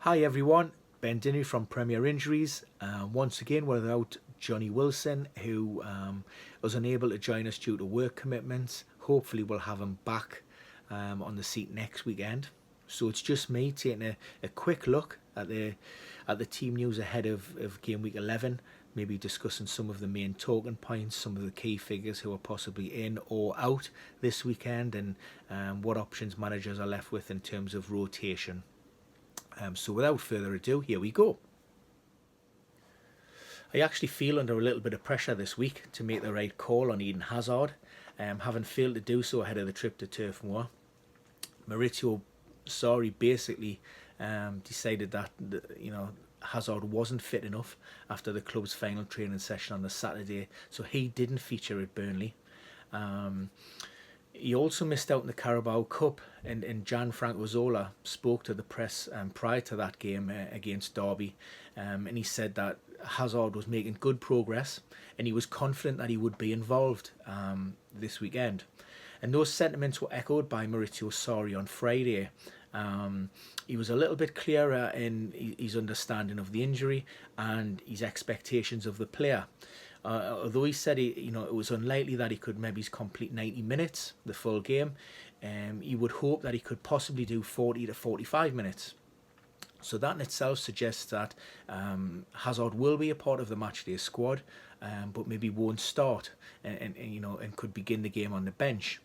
Hi everyone, Ben Dinnery from Premier Injuries. Once again, we're without Johnny Wilson, who was unable to join us due to work commitments. Hopefully, we'll have him back on the seat next weekend. So it's just me taking a quick look at the team news ahead of game week 11. Maybe discussing some of the main talking points, some of the key figures who are possibly in or out this weekend, and what options managers are left with in terms of rotation. So without further ado, here we go. I actually feel under a little bit of pressure this week to make the right call on Eden Hazard, having failed to do so ahead of the trip to Turf Moor. Maurizio Sarri basically decided that Hazard wasn't fit enough after the club's final training session on the Saturday, so he didn't feature at Burnley. He also missed out in the Carabao Cup, and Gianfranco Zola spoke to the press prior to that game against Derby, and he said that Hazard was making good progress and he was confident that he would be involved this weekend. And those sentiments were echoed by Maurizio Sarri on Friday. He was a little bit clearer in his understanding of the injury and his expectations of the player. Although he said it was unlikely that he could maybe complete 90 minutes, the full game, he would hope that he could possibly do 40 to 45 minutes. So that in itself suggests that Hazard will be a part of the matchday squad, but maybe won't start and could begin the game on the bench.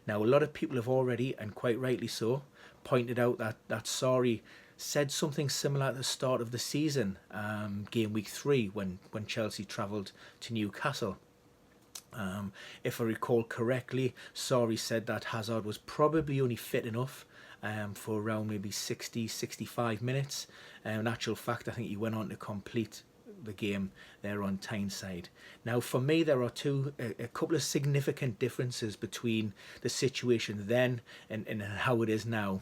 Now, a lot of people have already, and quite rightly so, pointed out that Sarri said something similar at the start of the season, game week 3, when Chelsea travelled to Newcastle. If I recall correctly, Sarri said that Hazard was probably only fit enough for around maybe 60-65 minutes. In actual fact, I think he went on to complete the game there on Tyneside. Now, for me, there are a couple of significant differences between the situation then and how it is now.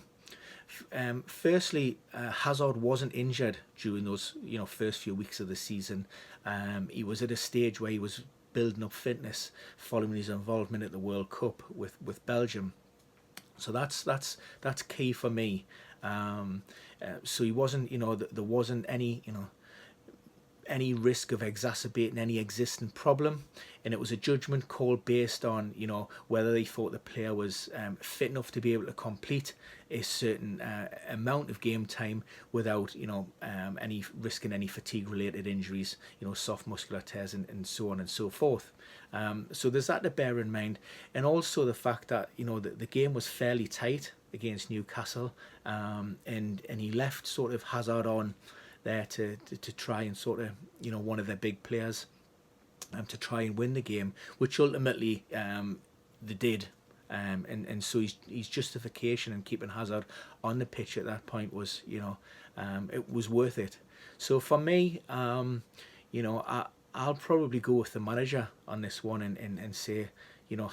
Firstly, Hazard wasn't injured during those first few weeks of the season. He was at a stage where he was building up fitness following his involvement at the World Cup with Belgium. So that's key for me. So he wasn't, there wasn't any risk of exacerbating any existing problem, and it was a judgment call based on whether they thought the player was fit enough to be able to complete a certain amount of game time without any risking any fatigue related injuries, soft muscular tears and so on and so forth. So there's that to bear in mind, and also the fact that the game was fairly tight against Newcastle, and he left sort of Hazard on there to try and sort of one of their big players to try and win the game, which ultimately they did, and so his justification in keeping Hazard on the pitch at that point was it was worth it. So for me, I'll probably go with the manager on this one and say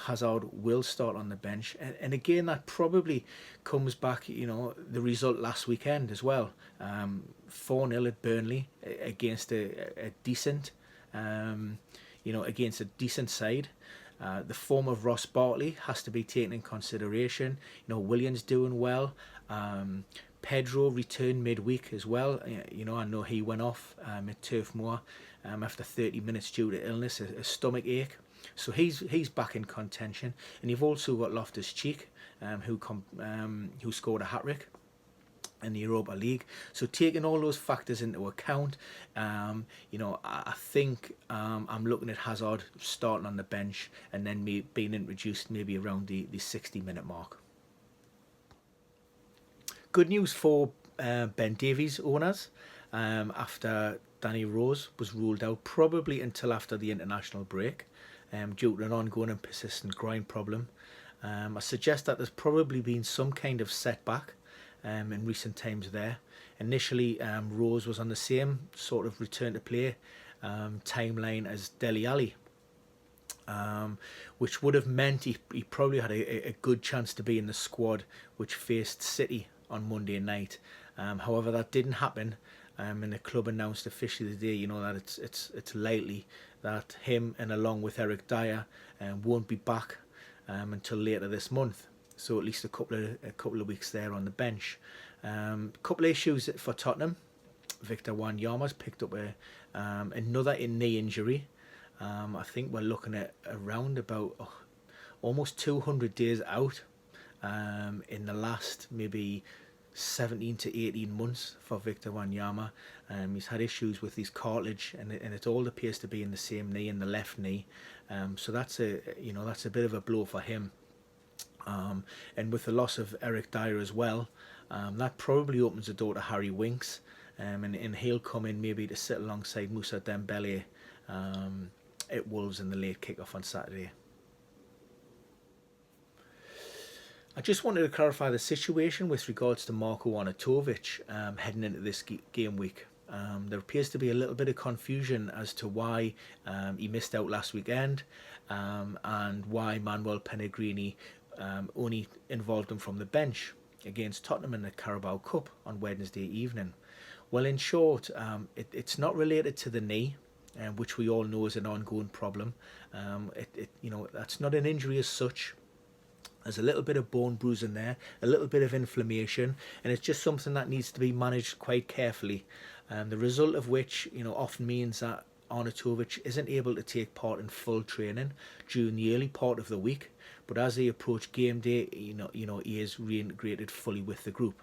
Hazard will start on the bench, and again that probably comes back the result last weekend as well, 4-0 at Burnley against a decent against a decent side. The form of Ross Barkley has to be taken in consideration. Williams doing well. Pedro returned midweek as well. I know he went off at Turf Moor after 30 minutes due to illness, a stomach ache. So he's back in contention, and you've also got Loftus-Cheek, who scored a hat-trick in the Europa League. So taking all those factors into account, I think I'm looking at Hazard starting on the bench and then being introduced maybe around the 60-minute mark. Good news for Ben Davies owners, after Danny Rose was ruled out probably until after the international break, due to an ongoing and persistent groin problem. I suggest that there's probably been some kind of setback in recent times there. Initially, Rose was on the same sort of return to play timeline as Dele Alli, which would have meant he probably had a good chance to be in the squad which faced City on Monday night. However, that didn't happen, and the club announced officially today, that it's likely that him and along with Eric Dyer won't be back until later this month. So at least a couple of weeks there on the bench. Couple of issues for Tottenham. Victor Wanyama's picked up another knee injury. I think we're looking at around about almost 200 days out in the last maybe 17 to 18 months for Victor Wanyama. He's had issues with his cartilage, and it all appears to be in the same knee, in the left knee. So that's a bit of a blow for him. And with the loss of Eric Dyer as well, that probably opens the door to Harry Winks, and he'll come in maybe to sit alongside Moussa Dembele at Wolves in the late kickoff on Saturday. I just wanted to clarify the situation with regards to Marko Arnautovic heading into this game week. There appears to be a little bit of confusion as to why he missed out last weekend, and why Manuel Pellegrini only involved him from the bench against Tottenham in the Carabao Cup on Wednesday evening. Well, in short, it's not related to the knee, which we all know is an ongoing problem. That's not an injury as such. There's a little bit of bone bruising there, a little bit of inflammation, and it's just something that needs to be managed quite carefully. The result of which, often means that Arnautovic isn't able to take part in full training during the early part of the week, but as they approach game day, he is reintegrated fully with the group.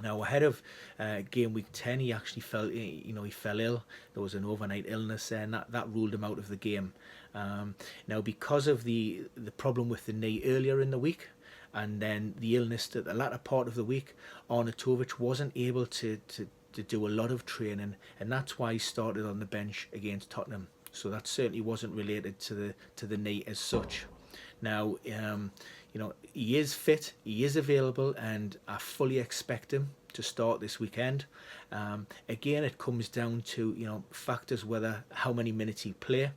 Now, ahead of game week 10, he actually fell ill. There was an overnight illness there, and that ruled him out of the game. Now, because of the problem with the knee earlier in the week, and then the illness at the latter part of the week, Arnautovic wasn't able to do a lot of training, and that's why he started on the bench against Tottenham. So that certainly wasn't related to the knee as such. Now, he is fit, he is available, and I fully expect him to start this weekend. Again, it comes down to factors, whether how many minutes he play.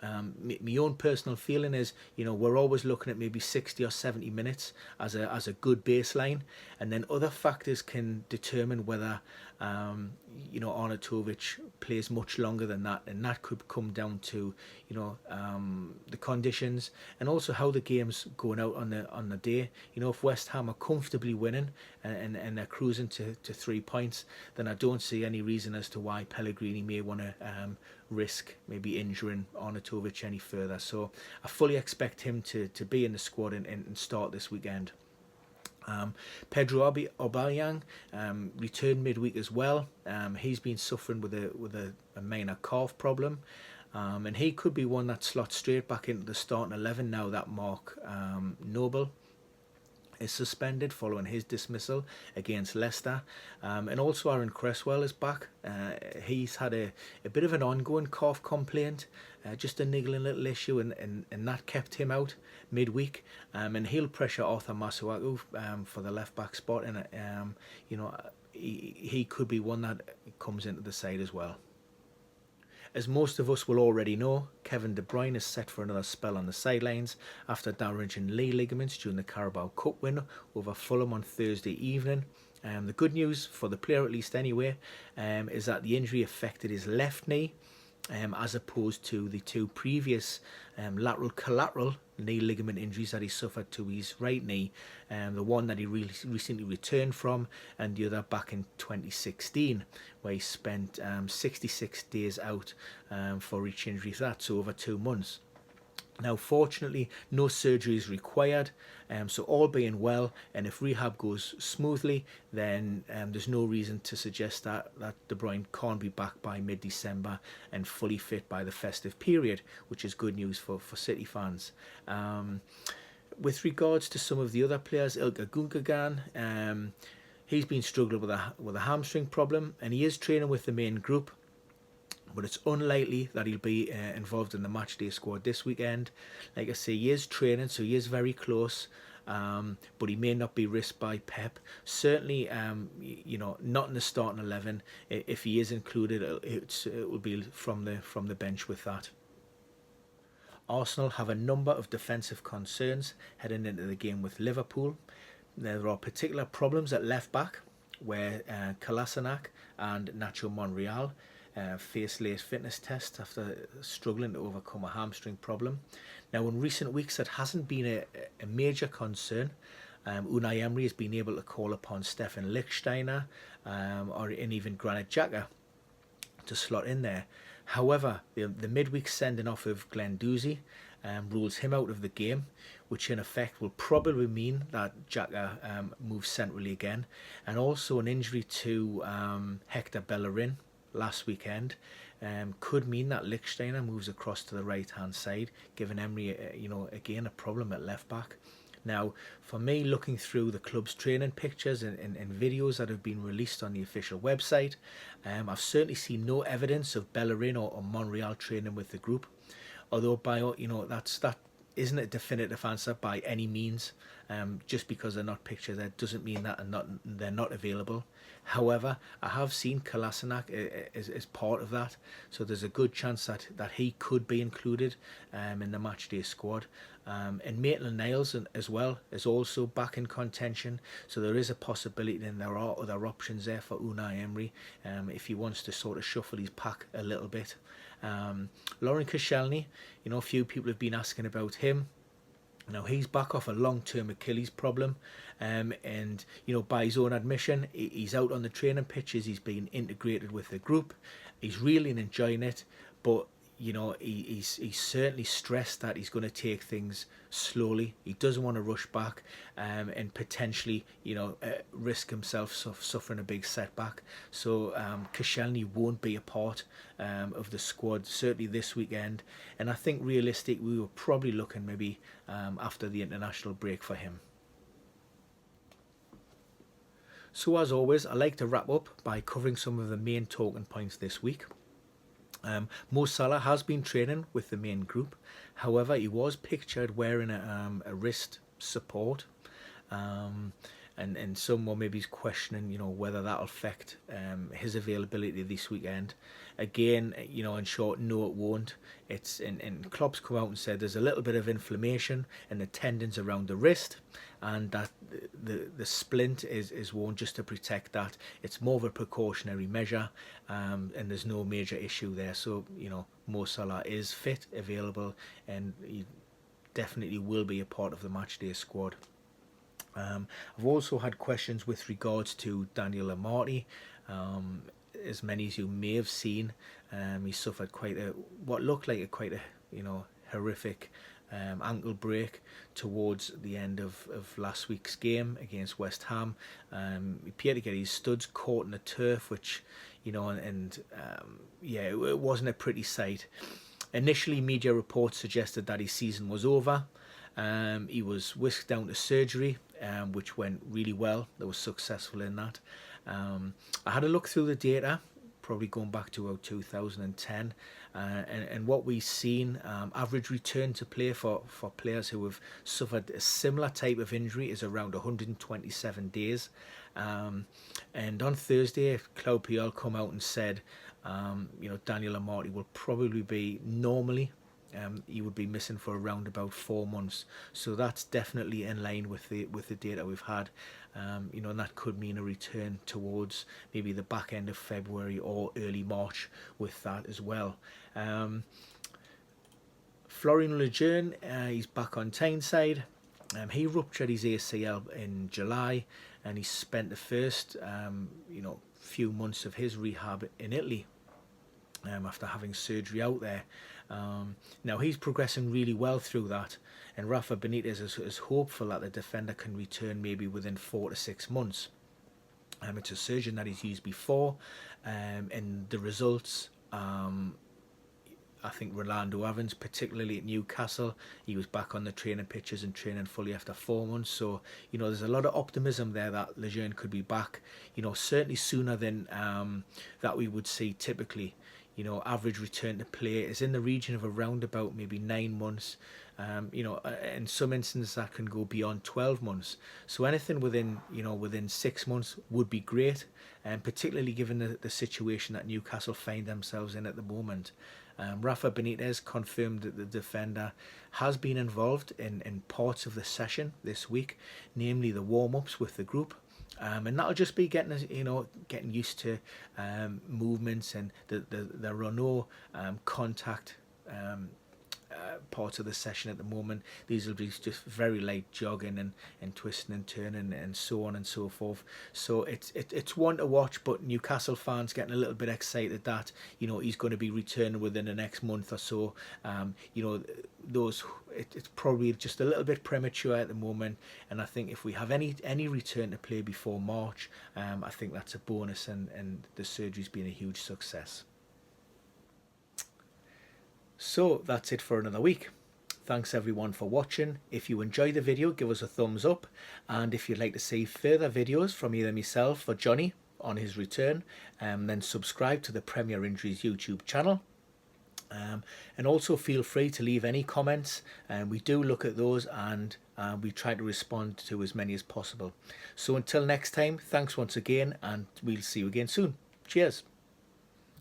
My own personal feeling is, we're always looking at maybe 60 or 70 minutes as a good baseline, and then other factors can determine whether Arnautovic plays much longer than that, and that could come down to the conditions, and also how the game's going out on the day. If West Ham are comfortably winning and they're cruising to 3 points, then I don't see any reason as to why Pellegrini may want to risk maybe injuring Arnautovic any further. So I fully expect him to be in the squad and start this weekend. Pedro Aubameyang returned midweek as well. He's been suffering with a minor calf problem, and he could be one that slots straight back into the starting 11 now that Mark Noble is suspended following his dismissal against Leicester. And also Aaron Cresswell is back. He's had a bit of an ongoing calf complaint, just a niggling little issue, and that kept him out midweek. And he'll pressure Arthur Masuaku for the left back spot, and he could be one that comes into the side as well. As most of us will already know, Kevin De Bruyne is set for another spell on the sidelines after damaging knee ligaments during the Carabao Cup win over Fulham on Thursday evening. The good news, for the player at least anyway, is that the injury affected his left knee, as opposed to the two previous lateral collateral knee ligament injuries that he suffered to his right knee, the one that he recently returned from, and the other back in 2016, where he spent 66 days out for each injury. That's over 2 months. Now, fortunately, no surgery is required, so all being well, and if rehab goes smoothly, then there's no reason to suggest that De Bruyne can't be back by mid-December and fully fit by the festive period, which is good news for City fans. With regards to some of the other players, Ilkay Gundogan, he's been struggling with a hamstring problem, and he is training with the main group, but it's unlikely that he'll be involved in the matchday squad this weekend. Like I say, he is training, so he is very close, but he may not be risked by Pep. Certainly, not in the starting 11. If he is included, it will be from the bench with that. Arsenal have a number of defensive concerns heading into the game with Liverpool. There are particular problems at left back, where Kolasinac and Nacho Monreal face late fitness tests after struggling to overcome a hamstring problem. Now, in recent weeks, it hasn't been a major concern, Unai Emery has been able to call upon Stefan Lichtsteiner and even Granit Xhaka to slot in there. However, the midweek sending off of Glenn Doozy rules him out of the game, which in effect will probably mean that Xhaka moves centrally again, and also an injury to Hector Bellerin last weekend could mean that Lichtsteiner moves across to the right hand side, giving Emery again a problem at left back. Now, for me, looking through the club's training pictures and videos that have been released on the official website, I've certainly seen no evidence of Bellerin or Monreal training with the group. Although that isn't a definitive answer by any means. Just because they're not pictured there doesn't mean that they're not available. However, I have seen Kolasinac as part of that, so there's a good chance that he could be included in the matchday squad. And Maitland-Niles as well is also back in contention, so there is a possibility, and there are other options there for Unai Emery if he wants to sort of shuffle his pack a little bit. Lauren Koscielny, a few people have been asking about him. Now, he's back off a long-term Achilles problem, and by his own admission, he's out on the training pitches, he's been integrated with the group, he's really enjoying it, but he's certainly stressed that he's going to take things slowly. He doesn't want to rush back and potentially risk himself suffering a big setback. So Koscielny won't be a part of the squad, certainly this weekend, and I think realistic we were probably looking maybe after the international break for him. So as always, I like to wrap up by covering some of the main talking points this week. Mo Salah has been training with the main group. However, he was pictured wearing a wrist support, and someone maybe is questioning, whether that'll affect his availability this weekend. Again, in short, no, it won't. And Klopp's come out and said there's a little bit of inflammation in the tendons around the wrist, and that the splint is worn just to protect that. It's more of a precautionary measure, and there's no major issue there. So Mo Salah is fit, available, and he definitely will be a part of the matchday squad. I've also had questions with regards to Daniel Amartey. As many as you may have seen, he suffered what looked like quite a horrific ankle break towards the end of last week's game against West Ham. He appeared to get his studs caught in the turf, which it wasn't a pretty sight. Initially, media reports suggested that his season was over. He was whisked down to surgery, which went really well. They were successful in that. I had a look through the data, probably going back to about 2010, and what we've seen, average return to play for players who have suffered a similar type of injury is around 127 days. And on Thursday, Claude Puel come out and said, Daniel Amartey will probably be normally. He would be missing for around about 4 months, so that's definitely in line with the data we've had. And that could mean a return towards maybe the back end of February or early March with that as well. Florian Lejeune, he's back on Tyneside. He ruptured his ACL in July, and he spent the first few months of his rehab in Italy after having surgery out there. Now he's progressing really well through that, and Rafa Benitez is hopeful that the defender can return maybe within 4 to 6 months. It's a surgeon that he's used before, and the results, I think Rolando Evans, particularly at Newcastle, he was back on the training pitches and training fully after 4 months. So, there's a lot of optimism there that Lejeune could be back, certainly sooner than that we would see typically. Average return to play is in the region of around about maybe 9 months. In some instances that can go beyond 12 months. So anything within 6 months would be great, and particularly given the situation that Newcastle find themselves in at the moment. Rafa Benitez confirmed that the defender has been involved in parts of the session this week, namely the warm-ups with the group. And that'll just be getting used to movements, and there are no contact parts of the session at the moment. These will be just very light jogging and twisting and turning and so on and so forth. So it's one to watch, but Newcastle fans getting a little bit excited that, you know, he's going to be returning within the next month or so. You know, it's probably just a little bit premature at the moment, and I think if we have any return to play before March, I think that's a bonus, and the surgery's been a huge success. So that's it for another week. Thanks everyone for watching. If you enjoyed the video, give us a thumbs up, and if you'd like to see further videos from either myself or Johnny on his return, then subscribe to the Premier Injuries YouTube channel. And also feel free to leave any comments, and we do look at those, and we try to respond to as many as possible. So until next time, thanks once again, and we'll see you again soon. Cheers.